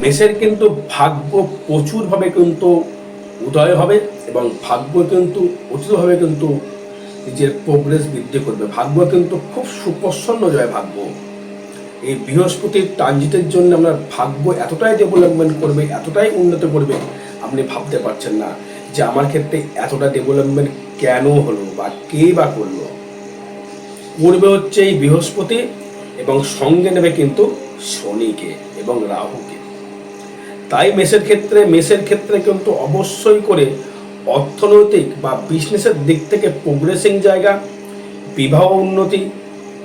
মেষের কিন্তু ভাগ্য প্রচুরভাবে কিন্তু উদয় হবে এবং ভাগ্য কিন্তু অতিভাবে কিন্তু নিজের প্রোগ্রেস বৃদ্ধি করবে। ভাগ্য কিন্তু খুব সুপ্রসন্ন যায় ভাগ্য। এই বৃহস্পতির ট্রানজিটের জন্য আপনার ভাগ্য এতটাই ডেভেলপমেন্ট করবে, এতটাই উন্নত করবে, আপনি ভাবতে পারছেন না যে আমার ক্ষেত্রে এতটা ডেভেলপমেন্ট কেন হলো বা কে বা করলো। করবে হচ্ছে এই বৃহস্পতি এবং সঙ্গে নেবে কিন্তু শনিকে এবং রাহুকে। তাই মেষের ক্ষেত্রে কিন্তু অবশ্যই করে অর্থনৈতিক বা বিজনেসের দিক থেকে প্রোগ্রেসিং জায়গা, বিবাহ উন্নতি,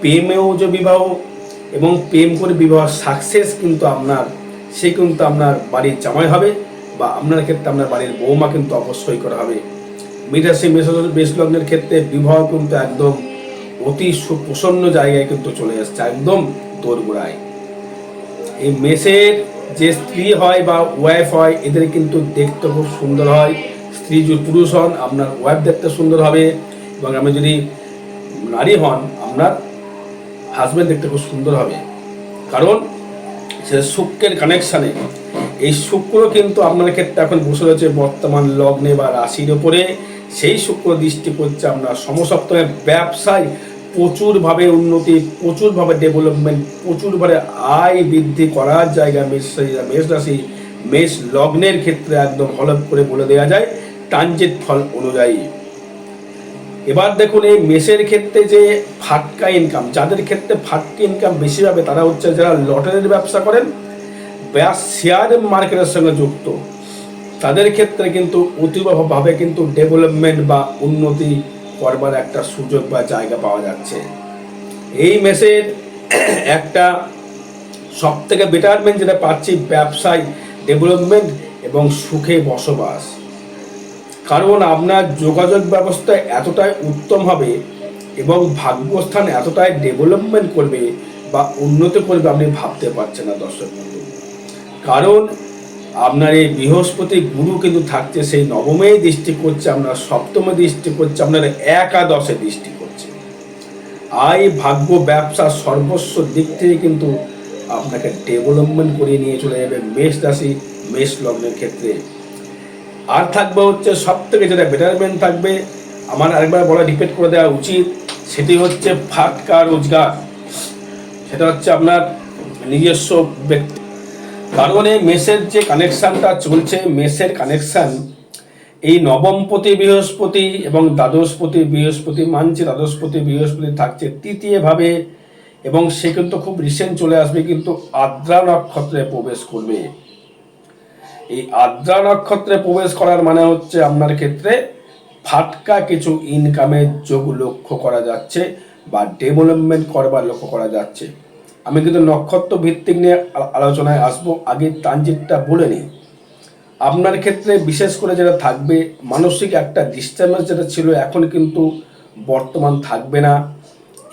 প্রেমেও যে বিবাহ এবং প্রেম করে বিবাহ সাকসেস কিন্তু আপনার বাড়ির জামাই হবে বা আপনার ক্ষেত্রে আপনার বাড়ির বৌমা কিন্তু অবশ্যই করা হবে। মিঠাশি মেষ লগ্নের ক্ষেত্রে বিবাহ কিন্তু একদম অতি সুপ্রসন্ন জায়গায় কিন্তু চলে আসছে, একদম দোরগোড়ায়। এই মেষের যে স্ত্রী হয় বা ওয়াইফ হয় এদের কিন্তু দেখতে খুব সুন্দর হয়। স্ত্রী যদি পুরুষ হন আপনার ওয়াইফ দেখতে সুন্দর হবে, এবং আপনি যদি নারী হন আপনার হাজব্যান্ড দেখতে খুব সুন্দর হবে। কারণ সে শুক্রের কানেকশানে, এই শুক্র কিন্তু আপনার ক্ষেত্রে এখন বসে রয়েছে বর্তমান লগ্নে বা রাশির ওপরে। সেই শুক্র দৃষ্টি করছে আপনার সমসপ্তমে। ব্যবসায় প্রচুরভাবে উন্নতি, প্রচুরভাবে ডেভেলপমেন্ট, প্রচুরভাবে আয় বৃদ্ধি করার জায়গা মেষ রাশি মেষ লগ্নের ক্ষেত্রে একদম হলফ করে বলে দেওয়া যায় ট্রানজিট ফল অনুযায়ী। এবার দেখুন এই মেষের ক্ষেত্রে যে ফাটকা ইনকাম, যাদের ক্ষেত্রে ফাটকা ইনকাম বেশি হবে তারা হচ্ছে যারা লটারির ব্যবসা করেন বা শেয়ার মার্কেটের সঙ্গে যুক্ত, তাদের ক্ষেত্রে কিন্তু অতীবভাবে কিন্তু ডেভেলপমেন্ট বা উন্নতি করবার একটা সুযোগ বা জায়গা পাওয়া যাচ্ছে। এই মেসের একটা সব থেকে বেটারমেন্ট যেটা পাচ্ছি ব্যবসায় ডেভেলপমেন্ট এবং সুখে বসবাস। কারণ আপনার যোগাযোগ ব্যবস্থা এতটাই উত্তম হবে এবং ভাগ্যস্থান এতটাই ডেভেলপমেন্ট করবে বা উন্নতি করবে আপনি ভাবতে পারছেন না দর্শক বন্ধু। কারণ আপনার এই বৃহস্পতি গুরু কিন্তু থাকছে সেই নবমে দৃষ্টি করছে, আপনার সপ্তমে দৃষ্টি করছে, আপনার একাদশে দৃষ্টি করছে। আয় ভাগ্য ব্যবসা সর্বস্ব দিক থেকে কিন্তু আপনাকে ডেভেলপমেন্ট করিয়ে নিয়ে চলে যাবে মেষ রাশি মেষ লগ্নের ক্ষেত্রে। আর থাকবে হচ্ছে সব থেকে যেটা বেটারমেন্ট থাকবে, আমার আরেকবার বলা রিপিট করে দেওয়া উচিত, সেটি হচ্ছে ফাটকা রোজগার। সেটা হচ্ছে আপনার নিজস্ব ব্যক্তি। কারণ এই মেষের যে কানেকশানটা চলছে, মেষের কানেকশান এই নবমপতি বৃহস্পতি এবং দ্বাদশপতি বৃহস্পতি মানছে, দ্বাদশপতি বৃহস্পতি থাকছে তৃতীয়ভাবে, এবং সে কিন্তু খুব রিসেন্ট চলে আসবে, কিন্তু আদ্রা নক্ষত্রে প্রবেশ করবে। এই আদ্রা নক্ষত্রে প্রবেশ করার মানে হচ্ছে আপনার ক্ষেত্রে ফাটকা কিছু ইনকামের যোগ লক্ষ্য করা যাচ্ছে বা ডেভেলপমেন্ট করবার লক্ষ্য করা যাচ্ছে। আমি কিন্তু নক্ষত্র ভিত্তিক নিয়ে আলোচনায় আসবো, আগে ট্রানজিটটা বলে নিই। আপনার ক্ষেত্রে বিশেষ করে যেটা থাকবে মানসিক একটা ডিস্টার্বেন্স যেটা ছিল এখন কিন্তু বর্তমান থাকবে না,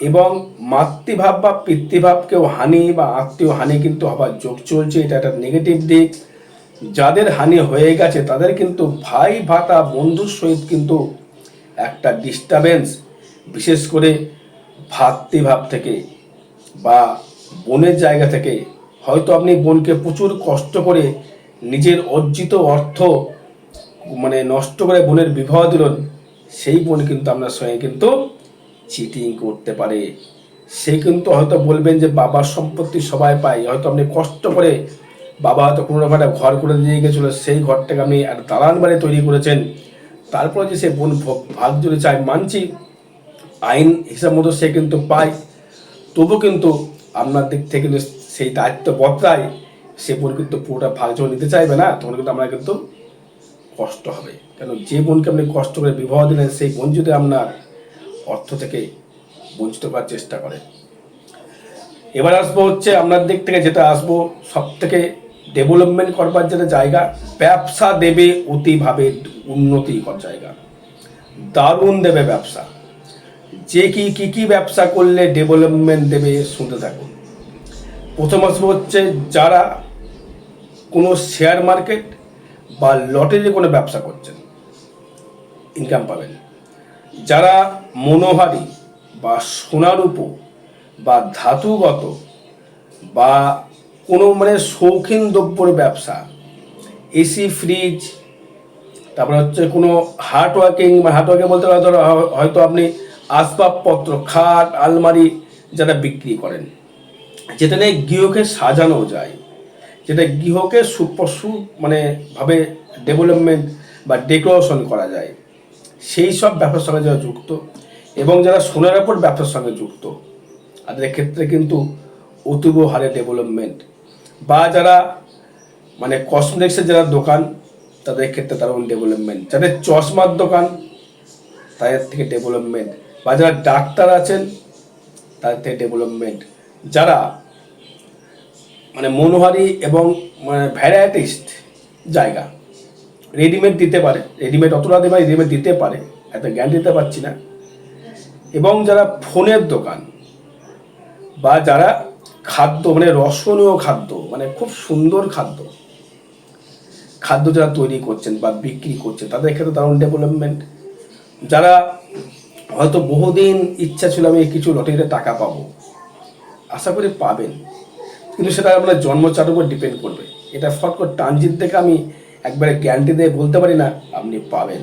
এবং মাতৃভাব বা পিতৃভাবকেও হানি বা আত্মীয় হানি কিন্তু হবার যোগ চলছে, এটা একটা নেগেটিভ দিক। যাদের হানি হয়ে গেছে তাদের কিন্তু ভাই ভাতা বন্ধুর সহিত কিন্তু একটা ডিস্টার্বেন্স, বিশেষ করে ভাতৃভাব থেকে বা বোনের জায়গা থেকে। হয়তো আপনি বোনকে প্রচুর কষ্ট করে নিজের অর্জিত অর্থ নষ্ট করে বোনের বিবাহ দিলেন, সেই বোন কিন্তু আপনার সঙ্গে কিন্তু চিটিং করতে পারে। সে কিন্তু হয়তো বলবেন যে বাবার সম্পত্তি সবাই পায়, হয়তো আপনি কষ্ট করে বাবা হয়তো কোনো রকম একটা ঘর করে দিয়ে গেছিলো, সেই ঘরটাকে আপনি একটা দালান বাড়ি তৈরি করেছেন, তারপরে যে সে বোন ভাগ যদি চায় মানছি, আইন হিসাব মতো সে কিন্তু পায়, তবু কিন্তু আপনার দিক থেকে কিন্তু সেই দায়িত্ব বদলায়, সে বোন কিন্তু পুরোটা ভাগ যখন নিতে চাইবে না, তখন কিন্তু আমরা কিন্তু কষ্ট হবে। কেন, যে বোনকে আপনি কষ্ট করে বিবাহ দিলেন সেই বোন যদি আপনার অর্থ থেকে বঞ্চিত করার চেষ্টা করে। এবার আসবো হচ্ছে আপনার দিক থেকে যেটা আসবো সব থেকে ডেভেলপমেন্ট করবার যেটা জায়গা, ব্যবসা দেবে অতিভাবে উন্নতি করার জায়গা, দারুণ দেবে ব্যবসা। যে কি ব্যবসা করলে ডেভেলপমেন্ট দেবে শুনতে থাকুন। প্রথম আসবো হচ্ছে যারা কোনো শেয়ার মার্কেট বা লটারি কোনো ব্যবসা করছেন, ইনকাম পাবেন। যারা মনোহারি বা সোনারূপ বা ধাতুগত বা কোনো মানে শৌখিন দ্রব্যর ব্যবসা, এসি, ফ্রিজ, তারপরে হচ্ছে কোনো হার্ডওয়ার্কিং, মানে হার্ডওয়ার্কিং বলতে ধরো হয়তো আপনি আসবাবপত্র, খাট, আলমারি যারা বিক্রি করেন, যেটা নিয়ে গৃহকে সাজানো যায়, যেটা গৃহকে মানে ভাবে ডেভেলপমেন্ট বা ডেকোরেশন করা যায়, সেই সব ব্যবসার সঙ্গে যারা যুক্ত এবং যারা সোনার উপর ব্যবসার সঙ্গে যুক্ত, তাদের ক্ষেত্রে কিন্তু অতীব হারে ডেভেলপমেন্ট। বা যারা মানে কসমেটিক্সের যারা দোকান, তাদের ক্ষেত্রে তার ডেভেলপমেন্ট। যাদের চশমার দোকান, তাদের থেকে ডেভেলপমেন্ট। বা যারা ডাক্তার আছেন, তাদের থেকে ডেভেলপমেন্ট। যারা মানে মনোহারি এবং মানে ভ্যারাইটিস্ট জায়গা, রেডিমেড দিতে পারে, রেডিমেড অতটা দেবে, রেডিমেড দিতে পারে, এত জ্ঞান দিতে পারছি না। এবং যারা ফোনের দোকান, বা যারা খাদ্য মানে রসনীয় খাদ্য, মানে খুব সুন্দর খাদ্য যারা তৈরি করছেন বা বিক্রি করছেন, তাদের ক্ষেত্রে দারুণ ডেভেলপমেন্ট। যারা হয়তো বহুদিন ইচ্ছা ছিল আমি কিছু লটারিতে টাকা পাবো, আশা করি পাবেন, কিন্তু সেটা আপনার জন্মচার উপর ডিপেন্ড করবে। এটা ফট করে ট্রানজিট থেকে আমি একবারে গ্যারান্টি দিয়ে বলতে পারি না আপনি পাবেন।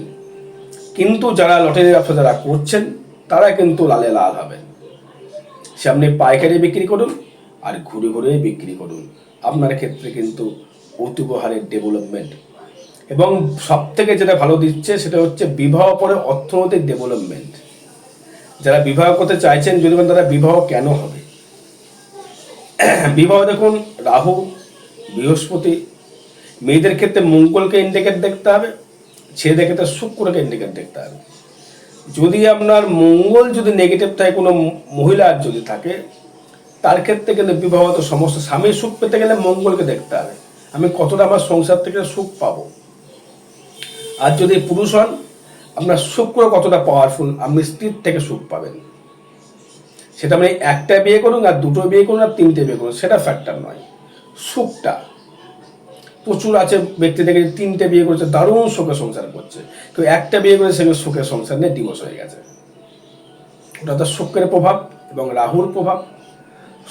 কিন্তু যারা লটারির ব্যবসা যারা করছেন, তারা কিন্তু লালে লাল হবেন। সে আপনি পাইকারি বিক্রি করুন আর ঘুরে ঘুরে বিক্রি করুন, আপনার ক্ষেত্রে কিন্তু অতীব হারে ডেভেলপমেন্ট। এবং সব থেকে যেটা ভালো দিচ্ছে সেটা হচ্ছে বিবাহ পরে অর্থনৈতিক ডেভেলপমেন্ট। যারা বিবাহ করতে চাইছেন, যদি তারা বিবাহ কেন হবে, বিবাহ দেখুন রাহু, বৃহস্পতি, মেয়েদের ক্ষেত্রে মঙ্গলকে ইন্ডিকেট দেখতে হবে, ছেলেদের ক্ষেত্রে শুক্রকে ইন্ডিকেট দেখতে হবে। যদি আপনার মঙ্গল যদি নেগেটিভ থাকে, কোনো মহিলার যদি থাকে, তার ক্ষেত্রে কিন্তু বিবাহগত সমস্যা। স্বামীর সুখ পেতে গেলে মঙ্গলকে দেখতে হবে, আমি কতটা আমার সংসার থেকে সুখ পাবো। আর যদি পুরুষ হন, আপনার শুক্র কতটা পাওয়ারফুল, আপনি স্ত্রীর থেকে সুখ পাবেন। সেটা আপনি একটা বিয়ে করুন আর দুটো বিয়ে করুন আর তিনটে বিয়ে করুন, সেটা ফ্যাক্টর নয়। সুখটা প্রচুর আছে, ব্যক্তি থেকে তিনটে বিয়ে করেছে, দারুণ সুখে সংসার করছে, কেউ একটা বিয়ে করে সেগুলো সুখের সংসার নিয়ে ডিভোর্স হয়ে গেছে। ওটা তো শুক্রের প্রভাব এবং রাহুর প্রভাব।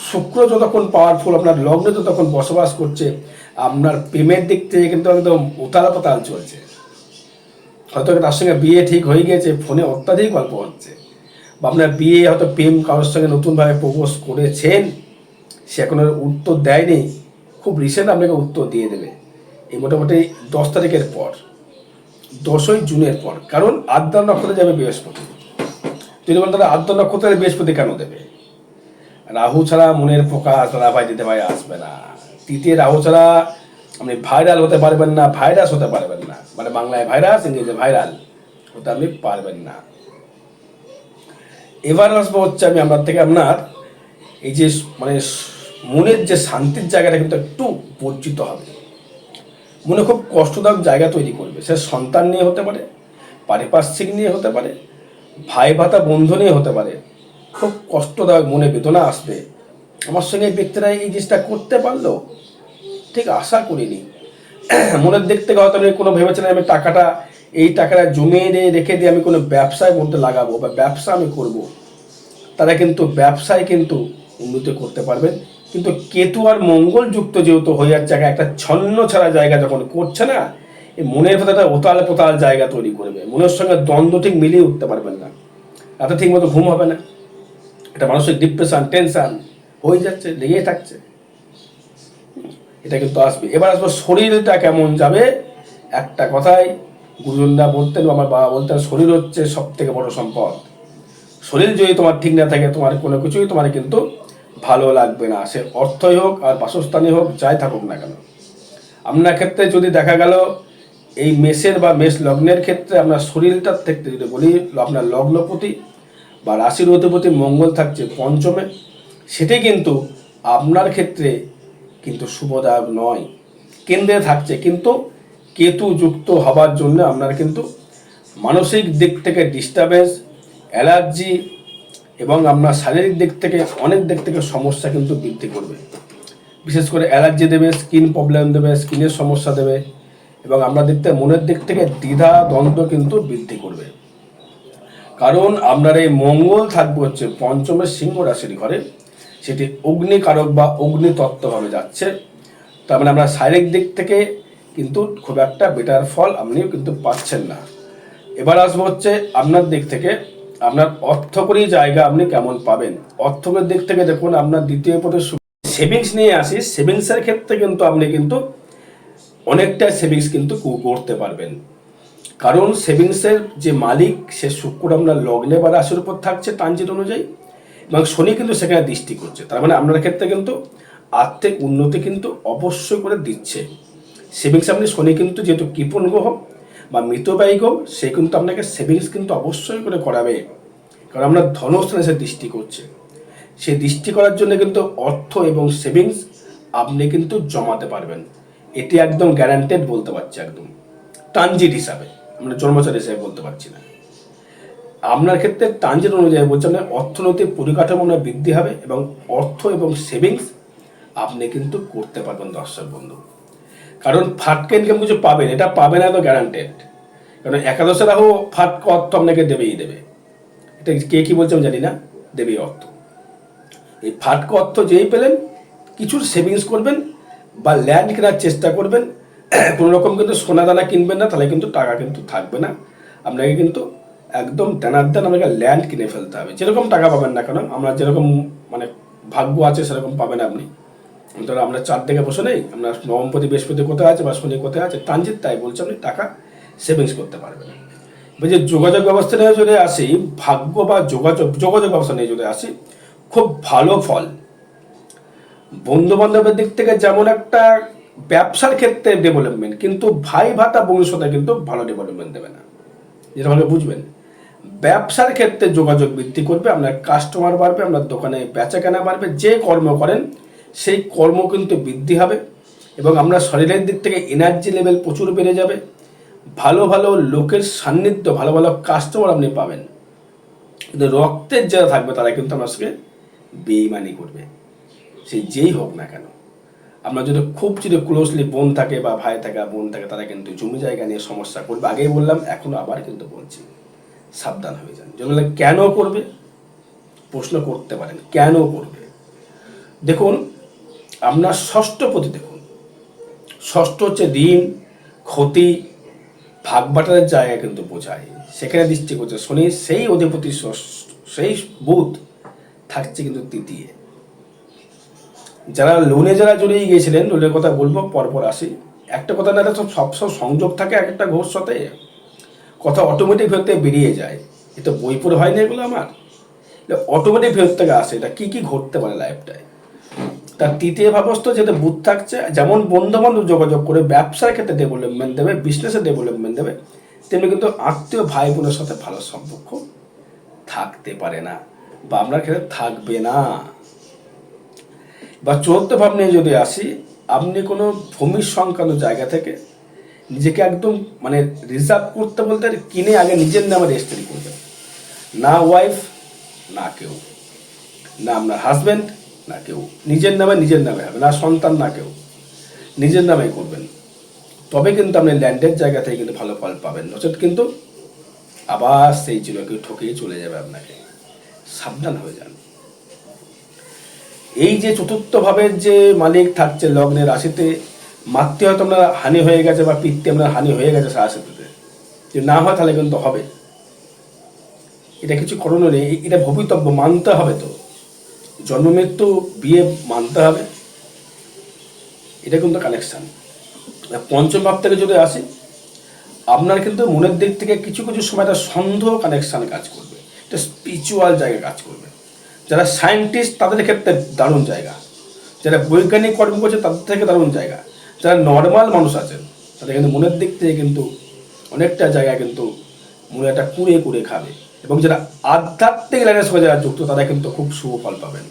শুক্র যতক্ষণ পাওয়ারফুল আপনার লগ্নে যতক্ষণ বসবাস করছে, আপনার প্রেমের দিক থেকে কিন্তু একদম উতাল পাতাল চলছে। হয়তো তার সঙ্গে বিয়ে ঠিক হয়ে গেছে, ফোনে অত্যাধিক গল্প হচ্ছে, বা আপনার বিয়ে হয়তো প্রেম কারোর সঙ্গে নতুনভাবে প্রপোজ করেছেন, সে এখনো উত্তর দেয়নি, খুব রিসেন্ট আপনাকে উত্তর দিয়ে দেবে এই মোটামুটি 10 তারিখের পর, 10ই জুনের পর। কারণ আদ্রা নক্ষত্রে যাবে বৃহস্পতি। যদি বলেন তাহলে আদ্রা নক্ষত্রের বৃহস্পতি কেন দেবে? রাহু ছাড়া মনের প্রকাশ দাদা ভাই দিতে ভাই আসবে না। তৃতীয় রাহু ছাড়া আপনি ভাইরাল হতে পারবেন না, ভাইরাস হতে পারবেন না, মানে বাংলায় ভাইরাস, ইংরেজিতে ভাইরাল হতে আপনি পারবেন না। এবার আসবো হচ্ছে আমি আপনার থেকে আপনার এই যে মানে মনের যে শান্তির জায়গাটা কিন্তু একটু বর্জিত হবে। মনে খুব কষ্টদায়ক জায়গা তৈরি করবে, সে সন্তান নিয়ে হতে পারে, পারিপার্শ্বিক নিয়ে হতে পারে, ভাই ভাতা বন্ধু নিয়ে হতে পারে। খুব কষ্টদায়ক মনে বেদনা আসবে, আমার সঙ্গে এই ব্যক্তিরা এই জিনিসটা করতে পারলো, ঠিক আশা করিনি। মনের দিক থেকে হয়তো আমি কোনো ভেবেছিলাম আমি এই টাকাটা জমিয়ে রেখে দিয়ে আমি কোনো ব্যবসায় মধ্যে লাগাবো বা ব্যবসা আমি করব, তারা কিন্তু ব্যবসায় কিন্তু উন্নতি করতে পারবেন। কিন্তু কেতু আর মঙ্গল যুক্ত যেহেতু হয়ে যাচ্ছে, একটা ছন্ন ছাড়া জায়গা যখন করছে না, এই মনের ভেতরে একটা ওতাল পোতাল জায়গা তৈরি করবে, মনের সঙ্গে দ্বন্দ্ব ঠিক মিলিয়ে উঠতে পারবেন না, রাতে ঠিক মতো ঘুম হবে না, একটা মানসিক ডিপ্রেশন, টেনশন হয়ে যাচ্ছে, লেগেই থাকছে, এটা কিন্তু আসবে। এবার আসবো শরীরটা কেমন যাবে। একটা কথাই গুরুজনরা বলতেন, আমার বাবা বলতেন, শরীর হচ্ছে সব থেকে বড় সম্পদ। শরীর যদি তোমার ঠিক না থাকে, তোমার কোনো কিছুই তোমার কিন্তু ভালো লাগবে না, সে অর্থই হোক আর বাসস্থানই হোক, যাই থাকুক না কেন। আপনার ক্ষেত্রে যদি দেখা গেল এই মেষের বা মেষ লগ্নের ক্ষেত্রে আপনার শরীরটার থেকে যদি বলি, আপনার লগ্নপতি বা রাশির অধিপতি মঙ্গল থাকছে পঞ্চমে, সেটাই কিন্তু আপনার ক্ষেত্রে কিন্তু শুভদায়ক নয়, কেন্দ্রে থাকছে। কিন্তু কেতু যুক্ত হবার জন্য আপনার কিন্তু মানসিক দিক থেকে ডিস্টার্বেন্স, অ্যালার্জি এবং আপনার শারীরিক দিক থেকে অনেক দিক থেকে সমস্যা কিন্তু বৃদ্ধি করবে। বিশেষ করে অ্যালার্জি দেবে, স্কিন প্রবলেম দেবে, স্কিনের সমস্যা দেবে, এবং আমরা দেখতে মনের দিক থেকে দ্বিধা দ্বন্দ্ব কিন্তু বৃদ্ধি করবে। কারণ আপনার এই মঙ্গল থাকবে হচ্ছে পঞ্চমের সিংহ রাশির ঘরে, সে সেটি অগ্নিকারক বা অগ্নিতত্ত্বভাবে যাচ্ছে। তার মানে আমরা শারীরিক দিক থেকে কিন্তু খুব একটা বেটার ফল আপনিও কিন্তু পাচ্ছেন না। এবার আসবো হচ্ছে আপনার দিক থেকে, আপনার অর্থকরী জায়গা আপনি কেমন পাবেন। অর্থকরীর দিক থেকে দেখুন, আপনার দ্বিতীয় পদে সেভিংস নিয়ে আসি। সেভিংসের ক্ষেত্রে কিন্তু আপনি কিন্তু অনেকটা সেভিংস কিন্তু করতে পারবেন, কারণ সেভিংসের যে মালিক সে শুক্র আপনার লগ্নে বা রাশির উপর থাকছে ট্রানজিট অনুযায়ী, এবং শনি কিন্তু সেখানে দৃষ্টি করছে। তার মানে আপনার ক্ষেত্রে কিন্তু আর্থিক উন্নতি কিন্তু অবশ্যই করে দিচ্ছে। সেভিংস আপনি শনি কিন্তু যেহেতু কৃপণ গ্রহ বা মৃতব্যয়ী গ্রহ, সে কিন্তু আপনাকে সেভিংস কিন্তু অবশ্যই করে করাবে, কারণ আমরা ধনস্থানে সে দৃষ্টি করছে। সেই দৃষ্টি করার জন্য কিন্তু অর্থ এবং সেভিংস আপনি কিন্তু জমাতে পারবেন, এটি একদম গ্যারান্টেড বলতে পারছি, একদম ট্রানজিট হিসাবে, আমরা জন্মচার হিসাবে বলতে পারছি না। আপনার ক্ষেত্রে ট্রানজিট অনুযায়ী বলছে আপনার অর্থনৈতিক পরিকাঠামো বৃদ্ধি হবে এবং অর্থ এবং সেভিংস আপনি কিন্তু করতে পারবেন দর্শক বন্ধু। কারণ ফাটকা ইনকাম কিছু পাবেন, এটা পাবে না তো গ্যারান্টেড, কারণ একাদশে রাহু ফাটকা অর্থ আপনাকে দেবেই দেবে। এটা কে কি বলছে আমি জানি না, দেবেই অর্থ। এই ফাটকা অর্থ যেই পেলেন কিছুর সেভিংস করবেন বা ল্যান্ড কেনার চেষ্টা করবেন। কোনো রকম কিন্তু সোনা দানা কিনবেন না, তাহলে কিন্তু টাকা কিন্তু থাকবে না। আপনাকে কিন্তু একদম দানার দান আপনাকে ল্যান্ড কিনে ফেলতে হবে, যেরকম টাকা পাবেন না কেন, আমরা যেরকম মানে ভাগ্য আছে সেরকম পাবেন আপনি। ধরো আমরা চার দিকে বসে নেই, আমরা নবমপতি বৃহস্পতি কোথায় আছে বা শনি কোথায় আছে, ট্রানজিট তাই বলছে আপনি টাকা সেভিংস করতে পারবেন। যে যোগাযোগ ব্যবস্থা নিয়ে যদি আসি, ভাগ্য বা যোগাযোগ ব্যবস্থা নিয়ে যদি আসি, খুব ভালো ফল। বন্ধু বান্ধবের দিক থেকে যেমন একটা ব্যবসার ক্ষেত্রে ডেভেলপমেন্ট, কিন্তু ভাই ভাতা বংশতে কিন্তু ভালো ডেভেলপমেন্ট দেবে না, যেটা ভালো বুঝবেন। ব্যবসার ক্ষেত্রে যোগাযোগ বৃদ্ধি করবে, আপনার কাস্টমার বাড়বে, আপনার দোকানে বেচা কেনা বাড়বে, যে কর্ম করেন সেই কর্ম কিন্তু বৃদ্ধি হবে, এবং আপনার শরীরের দিক থেকে এনার্জি লেভেল প্রচুর বেড়ে যাবে। ভালো ভালো লোকের সান্নিধ্য, ভালো ভালো কাস্টমার আপনি পাবেন। কিন্তু রক্তের যারা থাকবে তারা কিন্তু আপনার সঙ্গে বেইমানি করবে, সে যেই হোক না কেন। আপনার যদি ক্লোজলি বোন থাকে বা ভাই থাকে বোন থাকে, তারা কিন্তু জমি জায়গা নিয়ে সমস্যা করবে। আগেই বললাম, এখনো আবার কিন্তু বলছি, সাবধান হয়ে যান। যেগুলো কেন করবে প্রশ্ন করতে পারেন, কেন করবে। দেখুন আপনার ষষ্ঠ পতি, দেখুন ষষ্ঠ হচ্ছে ঋণ, ক্ষতি, ভাগ বাটারের জায়গা কিন্তু বোঝায়, সেখানে দৃষ্টি করছে শনি, সেই অধিপতি সেই বুধ থাকছে কিন্তু তৃতীয়। যারা লোনে জড়িয়ে গিয়েছিলেন, লোনের কথা বলবো পরপর আসি। একটা কথা না, সব সংযোগ থাকে একটা ঘোষ সাথে, কথা অটোমেটিক ভেতর থেকে বেরিয়ে যায়। এটা বই পড়ে হয় না, এগুলো আমার অটোমেটিক ভেতর থেকে আসে। এটা কি কি ঘটতে পারে লাইফটায়। তার তৃতীয় ভাবস্থ যেটা বুধ থাকছে, যেমন বন্ধু বান্ধব যোগাযোগ করে ব্যবসার ক্ষেত্রে ডেভেলপমেন্ট দেবে, বিজনেসের ডেভেলপমেন্ট দেবে, তেমনি কিন্তু আত্মীয় ভাই বোনের সাথে ভালো সম্পর্ক থাকতে পারে না, বা আপনার ক্ষেত্রে থাকবে না। বা চতুর্থ ভাব নিয়ে যদি আসি, আপনি কোনো ভূমির সংক্রান্ত জায়গা থেকে নিজেকে একদম মানে রিজার্ভ করতে বলতে কিনে আগে নিজের নামে রেজিস্ট্রি করবেন। না ওয়াইফ, না কেউ, না আপনার হাজব্যান্ড, না কেউ, নিজের নামে হবে না, সন্তান, না কেউ, নিজের নামেই করবেন। তবে কিন্তু আপনি ল্যান্ডের জায়গা থেকে কিন্তু ভালো ফল পাবেন, নচেত কিন্তু আবার সেই ছিল কেউ ঠকিয়ে চলে যাবে আপনাকে। সাবধান হয়ে যান। এই যে চতুর্থ ভাবের যে মালিক থাকছে লগ্নের রাশিতে, মাতৃ হয়তো আপনার হানি হয়ে গেছে বা পিতৃ আপনার হানি হয়ে গেছে রাশিতে, যদি না হয় তাহলে কিন্তু হবে। এটা কিছু করণীয় নেই, এটা ভবিতব্য, মানতে হবে। তো জন্ম মৃত্যু বিয়ে মানতে হবে, এটা কিন্তু কানেকশান। পঞ্চম ভাব থেকে যদি আসি, আপনার কিন্তু মনের দিক থেকে কিছু কিছু সময় একটা সন্দেহ কানেকশান কাজ করবে, এটা স্পিরিচুয়াল জায়গায় কাজ করবে। যারা সায়েন্টিস্ট তাদের ক্ষেত্রে দারুণ জায়গা, যারা বৈজ্ঞানিক কর্ম করছে তাদের থেকে দারুণ জায়গা, যারা নর্মাল মানুষ আছেন তাদের কিন্তু মনের দিক থেকে কিন্তু অনেকটা জায়গা কিন্তু মনে একটা কুড়ে খাবে। এবং যারা আধ্যাত্মিক লাইনের সঙ্গে যারা যুক্ত তারা কিন্তু খুব শুভ ফল পাবেন।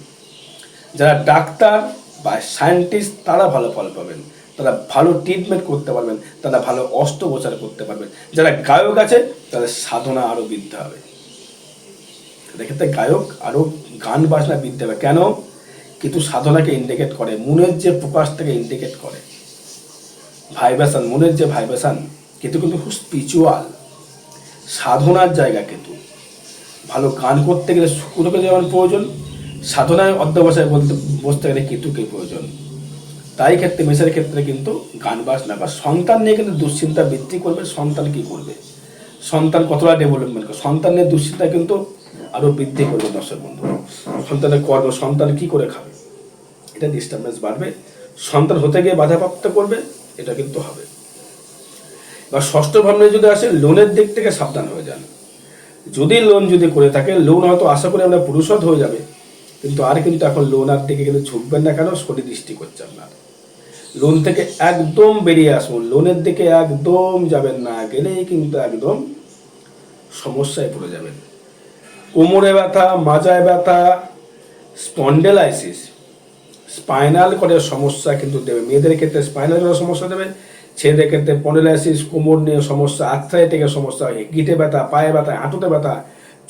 যারা ডাক্তার বা সায়েন্টিস্ট তারা ভালো ফল পাবেন, তারা ভালো ট্রিটমেন্ট করতে পারবেন, তারা ভালো অস্ত্রোপচার করতে পারবেন। যারা গায়ক আছে তাদের সাধনা আরও বৃদ্ধি হবে। এক্ষেত্রে গায়ক আরও গান বাজনা বৃদ্ধি হবে। কেন? কিন্তু সাধনাকে ইন্ডিকেট করে, মনের যে প্রকাশটাকে ইন্ডিকেট করে, ভাইব্রেশন, মনের যে ভাইব্রেশন কিন্তু খুব স্পিরিচুয়াল সাধনার জায়গা। কিন্তু ভালো গান করতে গেলে শুক্রকে যেমন প্রয়োজন, সাধনায় অধ্যবসায় বলতে বসতে গেলে কেতুকে প্রয়োজন। তাই ক্ষেত্রে মেষের ক্ষেত্রে কিন্তু গান বাজনা বা সন্তান নিয়ে কিন্তু দুশ্চিন্তা বৃদ্ধি করবে। সন্তান কি করবে, সন্তান কতটা ডেভেলপমেন্ট করবে, সন্তান নিয়ে দুশ্চিন্তা কিন্তু আরো বৃদ্ধি করবে। দর্শক বন্ধু, সন্তানের কর্ম, সন্তান কি করে খাবে, এটা ডিস্টার্বেন্স বাড়বে। সন্তান হতে গিয়ে বাধাপ্রাপ্ত করবে, এটা কিন্তু হবে। বা ষষ্ঠ ভাবনা যদি আসে, লোনের দিক থেকে সাবধান হয়ে যান। যদি লোন যদি করে থাকে, লোন হয়তো আশা করি আমরা পরিশোধ হয়ে যাবে, কিন্তু আর কিন্তু এখন লোন আর দিকে কিন্তু ঝুঁকবেন না। কেন? শনি দৃষ্টি করছে আপনার। লোন থেকে একদম বেরিয়ে আসুন, লোনের দিকে একদম যাবেন না, গেলেই কিন্তু একদম সমস্যায় পড়ে যাবেন। কোমরে ব্যথা, মাজায় ব্যথা, স্পন্ডেলাইসিস, স্পাইনাল কর্ডের সমস্যা কিন্তু দেবে। মেয়েদের ক্ষেত্রে স্পাইনাল কর্ডের সমস্যা দেবে, ছেলেদের ক্ষেত্রে স্পন্ডেলাইসিস, কোমর নিয়ে সমস্যা, আর্থ্রাইটিসের সমস্যা, গিঁটে ব্যথা, পায়ে ব্যথা, হাঁটুতে ব্যথা,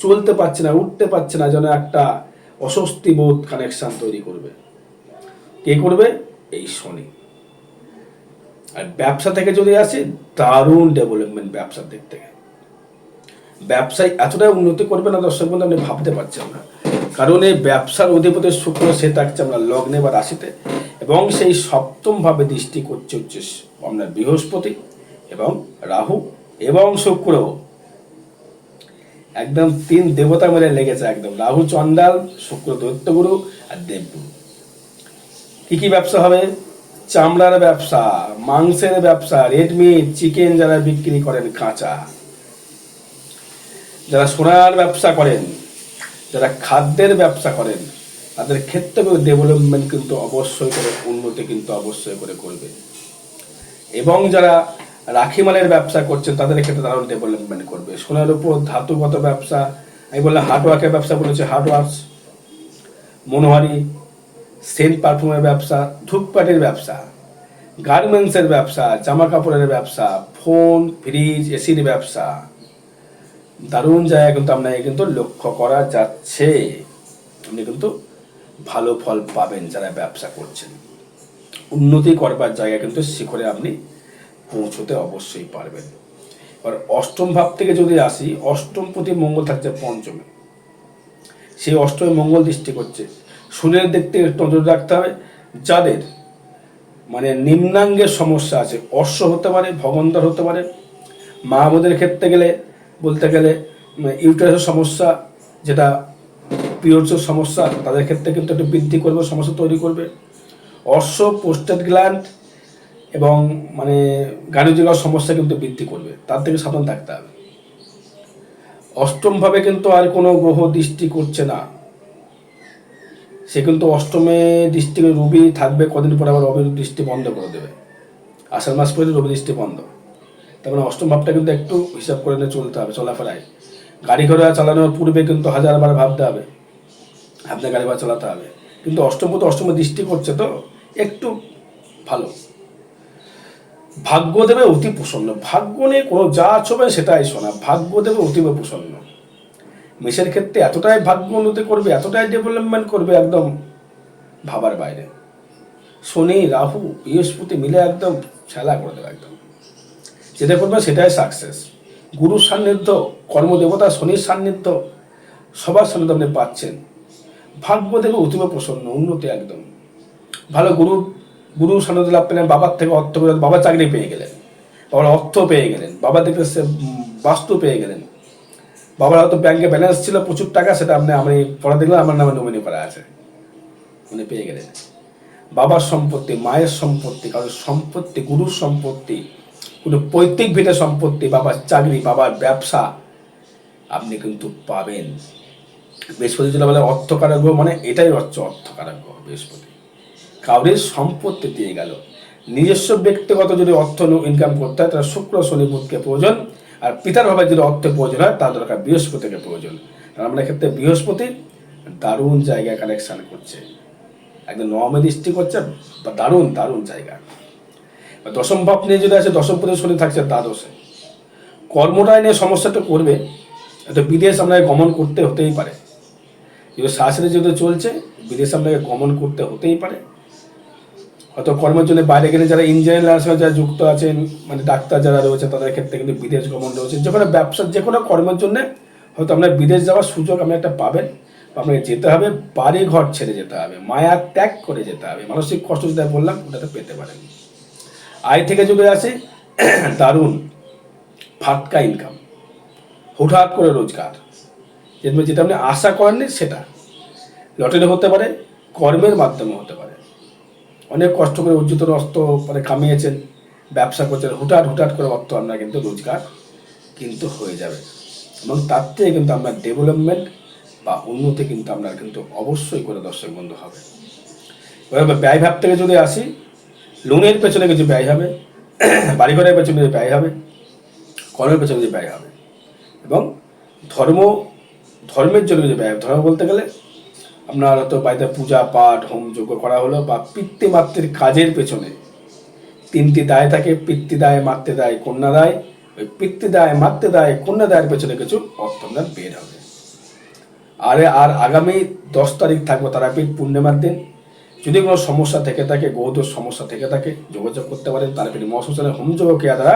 চলতে পারছে না, উঠতে পারছে না, যেন একটা অস্বস্তি বোধ কানেকশন তৈরি করবে। কে করবে? এই শনি। আর ব্যবসা থেকে যদি আসি, দারুণ ডেভেলপমেন্ট ব্যবসার দিক থেকে। ব্যবসায় এতটাই উন্নতি করবে না দর্শক বন্ধু, আপনি ভাবতে পারছেন না। কারণ এই ব্যবসার অধিপতি শুক্র, সে থাকছে আমরা লগ্নে বা রাশিতে, এবং সেই সপ্তম ভাবে দৃষ্টি করছে হচ্ছে আপনার বৃহস্পতি এবং রাহু এবং শুক্র। একদম তিন দেবতা মিলে লেগেছে একদম, রাহু চন্ডাল, শুক্র দৈত্যগুরু আর দেবগুরু। কি কি ব্যবসা হবে? চামড়ার ব্যবসা, মাংসের ব্যবসা, রেড মিট, চিকেন যারা বিক্রি করেন কাঁচা, যারা সোনার ব্যবসা করেন, যারা খাদ্যের ব্যবসা করেন, তাদের ক্ষেত্রে ডেভেলপমেন্ট কিন্তু অবশ্যই করে, উন্নতি কিন্তু অবশ্যই করে করবে। এবং যারা রাখি মালের ব্যবসা করছেন, তাদের ক্ষেত্রে দারুণ ডেভেলপমেন্ট করবে। সোনার উপর ধাতুগত ব্যবসা, আমি বললাম হার্ডওয়ার্কের ব্যবসা বলেছে, হার্ডওয়ার্কস, মনোহারি, সেন্ট পারফিউমের ব্যবসা, ধূপকাঠির ব্যবসা, গার্মেন্টসের ব্যবসা, জামা কাপড়ের ব্যবসা, ফোন, ফ্রিজ, এসির ব্যবসা, দারুণ জায়গা কিন্তু আপনাকে কিন্তু লক্ষ্য করা যাচ্ছে। আপনি কিন্তু ভালো ফল পাবেন যারা ব্যবসা করছেন। উন্নতি করবার জায়গা কিন্তু শিখরে আপনি পৌঁছতে অবশ্যই পারবেন। এবার অষ্টম ভাব থেকে যদি আসি, অষ্টম প্রতি মঙ্গল থাকছে পঞ্চমে, সেই অষ্টমে মঙ্গল দৃষ্টি করছে। শরীরের দিক থেকে একটু নজর রাখতে হবে। যাদের মানে নিম্নাঙ্গের সমস্যা আছে, অশ্ব হতে পারে, ভগন্দর হতে পারে, মা বোনের ক্ষেত্রে গেলে বলতে গেলে ইউটারাসের সমস্যা, যেটা পিরিয়ডসের সমস্যা, তাদের ক্ষেত্রে কিন্তু একটু বৃদ্ধি করবে, সমস্যা তৈরি করবে। অশ্ব, প্রোস্টেট গ্ল্যান্ড এবং মানে গাড়িজোগার সমস্যা কিন্তু বৃদ্ধি করবে, তার থেকে সাবধান থাকতে হবে। অষ্টমভাবে কিন্তু আর কোনো গ্রহ দৃষ্টি করছে না, সে কিন্তু অষ্টমে দৃষ্টি রবি থাকবে, কদিন পরে আবার রবির দৃষ্টি বন্ধ করে দেবে। আষাঢ় মাস পরে রবি দৃষ্টি বন্ধ। তার মানে অষ্টম ভাবটা কিন্তু একটু হিসাব করে নিয়ে চলতে হবে চলাফেরায়। গাড়ি ঘোড়া চালানোর পূর্বে কিন্তু হাজারবার ভাবতে হবে, আপনার গাড়ি ঘোড়া চালাতে হবে। কিন্তু অষ্টমে দৃষ্টি করছে তো একটু ভালো। ভাগ্য দেবে অতি প্রসন্ন, ভাগ্য নিয়ে কোনো যা ছবে সেটাই শোনা, ভাগ্য দেবে অতীব প্রসন্ন। মেষের ক্ষেত্রে এতটাই ভাগ্য উন্নতি করবে, এতটাই ডেভেলপমেন্ট করবে, একদম ভাবার বাইরে। শনি, রাহু, বৃহস্পতি মিলে একদম খেলা করে দেবে, একদম যেটা করবে সেটাই সাকসেস। গুরুর সান্নিধ্য, কর্মদেবতা শনির সান্নিধ্য, সবার সান্নিধ্য আপনি পাচ্ছেন। ভাগ্য দেবে অতীব প্রসন্ন, উন্নতি একদম ভালো। গুরুর সান্নিধ্য লাভ পেলেন, বাবার থেকে অর্থ পেলেন, বাবা চাকরি পেয়ে গেলেন, বাবার অর্থ পেয়ে গেলেন, বাবা থেকে সে বাস্তু পেয়ে গেলেন। বাবার হয়তো ব্যাংকে ব্যালেন্স ছিল প্রচুর টাকা, সেটা আমি পড়া দেখলাম আমার নামে নমিনি করা আছে, উনি পেয়ে গেলেন। বাবার সম্পত্তি, মায়ের সম্পত্তি, কারোর সম্পত্তি, গুরুর সম্পত্তি, কোনো পৈতৃক ভিটে সম্পত্তি, বাবার চাকরি, বাবার ব্যবসা আপনি কিন্তু পাবেন। বৃহস্পতি যেটা বলে অর্থকারক গ্রহ, মানে এটাই হচ্ছে অর্থকারক গ্রহ বৃহস্পতি। কাউরির সম্পত্তি দিয়ে গেল। নিজস্ব ব্যক্তিগত যদি অর্থ ইনকাম করতে হয়, তাহলে শুক্র শনি বুধকে প্রয়োজন। আর পিতার ভাবে যদি অর্থের প্রয়োজন হয়, তার দরকার বৃহস্পতিকে প্রয়োজন। কারণ আমাদের ক্ষেত্রে বৃহস্পতি দারুণ জায়গায় কানেকশান করছে, একদম নবমে দৃষ্টি করছে, বা দারুণ দারুণ জায়গা। দশম ভাব নিয়ে যদি আছে, দশম পদে শনি থাকছে দ্বাদশে, কর্মটায় নিয়ে সমস্যাটা করবে। তো বিদেশ আপনাকে গমন করতে হতেই পারে, যদি শাস্ত্রে যদি চলছে, বিদেশে আপনাকে গমন করতে হতেই পারে। হয়তো কর্মের জন্য বাইরে গেলে, যারা ইঞ্জিনিয়ারিং লাইনের সঙ্গে যারা যুক্ত আছেন, মানে ডাক্তার যারা রয়েছে, তাদের ক্ষেত্রে কিন্তু বিদেশ গমন রয়েছে। যে কোনো ব্যবসার, যে কোনো কর্মের জন্য হয়তো আপনার বিদেশ যাওয়ার সুযোগ আপনি একটা পাবেন। আপনাকে যেতে হবে, বাড়ি ঘর ছেড়ে যেতে হবে, মায়া ত্যাগ করে যেতে হবে। মানসিক কষ্ট যেটা বললাম ওটাতে পেতে পারেন। আয় থেকে যদি আসে দারুণ ফাটকা ইনকাম, হুটহাট করে রোজগার, যেটা আপনি আশা করেননি সেটা। লটারি হতে পারে, কর্মের মাধ্যমে হতে পারে। অনেক কষ্ট করে অর্জিত অর্থ মানে কামিয়েছেন, ব্যবসা করছেন, হুটহাট হুটহাট করে অর্থ আপনার কিন্তু রোজগার কিন্তু হয়ে যাবে, এবং তার থেকে কিন্তু আপনার ডেভেলপমেন্ট বা উন্নতি কিন্তু আপনার কিন্তু অবশ্যই করে দর্শক বন্ধু হবে। এবার ব্যয় ভাব থেকে যদি আসি, লোনের পেছনে কিছু ব্যয় হবে, বাড়িঘরের পেছনে ব্যয় হবে, কর্মের পেছনে যে ব্যয় হবে, এবং ধর্মের জন্য যে ব্যয়। ধর্ম বলতে গেলে আপনার হয়তো বাড়িতে পূজা পাঠ হোম যজ্ঞ করা হলো, বা পিতৃমাতৃর কাজের পেছনে 3টি দায় থাকে, পিতৃদায়, মাতৃদায়, কন্যাদায়। ওই পিতৃদায়, মাতৃদায়, কন্যাদায়ের পেছনে কিছু অর্থ আপনার বের হবে। আর আগামী 10 তারিখ থাকবে তারাপীঠ পূর্ণিমার দিন। যদি কোনো সমস্যা থেকে থাকে, গ্রহদোষ সমস্যা থেকে থাকে, যোগাযোগ করতে পারেন। তারাপীঠ মহাশ্মশানে হোম যজ্ঞ ক্রিয়া দ্বারা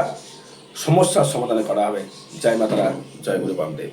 সমস্যার সমাধান করা হবে। জয় মাতারা, জয় গুরু বামদেব।